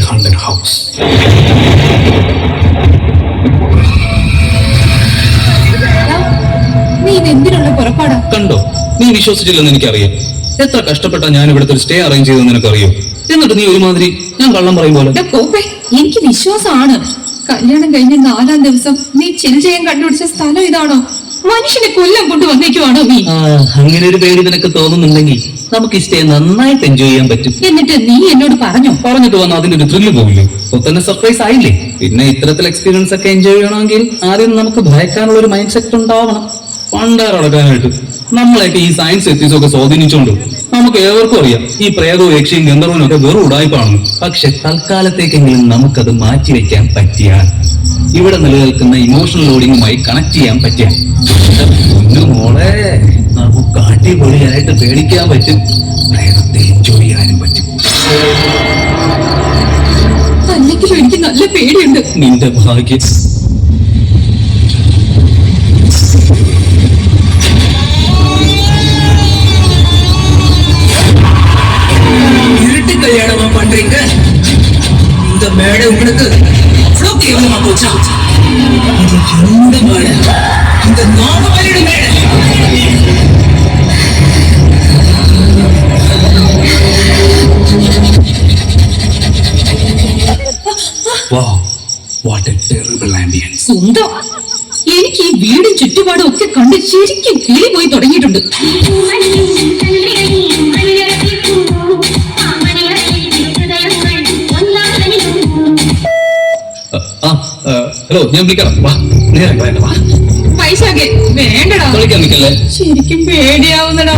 haunted house. നീ ഇതെന്തിനുള്ള പുറപ്പാടാ? കണ്ടോ, നീ വിശ്വസിച്ചില്ലെന്ന് എനിക്കറിയാം. എത്ര കഷ്ടപ്പെട്ടാ ഞാൻ ഇവിടുത്തെ ഒരു സ്റ്റേ അറേഞ്ച് ചെയ്തെന്ന് നിനക്കറിയോ? എന്നിട്ട് നീ ഒരുമാതിരി ഞാൻ കള്ളം പറയും പോലെ. എനിക്ക് വിശ്വാസമാണ്. കല്യാണം കഴിഞ്ഞ 4-ാം ദിവസം നീ ചിൽ ചെയ്യാൻ കണ്ടുപിടിച്ച സ്ഥലം ഇതാണോ? മനുഷ്യനെ കൊല്ലം കൊണ്ട് വന്നേക്കുവാണോ നീ? അങ്ങനെ ഒരു പേടി നിനക്ക് തോന്നുന്നുണ്ടെങ്കിൽ നമുക്ക് ഈ സ്റ്റേ നന്നായിട്ട് എൻജോയ് ചെയ്യാൻ പറ്റും. എന്നിട്ട് നീ എന്നോട് പറഞ്ഞിട്ട് വന്ന അതിന്റെ ഒരു ത്രില്ല് പോകില്ലേ? ഇപ്പൊ തന്നെ സർപ്രൈസ് ആയില്ലേ? പിന്നെ ഇത്തരത്തിൽ എക്സ്പീരിയൻസ് ഒക്കെ എൻജോയ് ചെയ്യണമെങ്കിൽ ആദ്യം നമുക്ക് ഭയക്കാനുള്ള ഒരു മൈൻഡ് സെറ്റ് ഉണ്ടാവണം. പണ്ടാറടക്കാനായിട്ട് നമ്മളെയൊക്കെ ഈ സയൻസ് എത്തിക്സ് ഒക്കെ സ്വാധീനിച്ചുകൊണ്ട് നമുക്ക് ഏവർക്കും അറിയാം ഈ പ്രേതവും യക്ഷിയും ഗന്ധർവനും ഒക്കെ വെറും ഉടായ്പാണെന്ന്. പക്ഷെ തൽക്കാലത്തേക്കെങ്കിലും നമുക്കത് മാറ്റിവെക്കാൻ പറ്റിയാൽ, ഇവിടെ നിലനിൽക്കുന്ന ഇമോഷണൽ ലോഡിങ്ങുമായി കണക്ട് ചെയ്യാൻ പറ്റിയാൽ, മോളെ നമുക്ക് അടിപൊളിയായിട്ട് പേടിക്കാൻ പറ്റും, പ്രേതത്തെ എൻജോയ് ചെയ്യാനും പറ്റും. അല്ലെങ്കിൽ എനിക്ക് നല്ല പേടിയുണ്ട്. നിന്റെ ഭാഗ്യം. கல்யாணமா பண்றீங்க? இந்த மேடை உங்களுக்கு அவ்வளவு கேவலமா போச்சா? இது எந்த மேடை? இந்த நாகவலியோட மேடை. Wow, what a terrible ambience. സുന്ദരം, എനിക്ക് ഈ വീടും ചുറ്റുപാടും ഒക്കെ കണ്ട് ശരിക്കും കിളി പോയി തുടങ്ങിയിട്ടുണ്ട്. ഹലോ, ഞാൻ വിളിക്കണം. വാ, നേരെ വാ. പൈസയൊക്കെ വേണ്ടടാ. കളിക്കാൻ നിൽക്കല്ലേ? ശരിക്കും പേടിയാവുന്നടാ.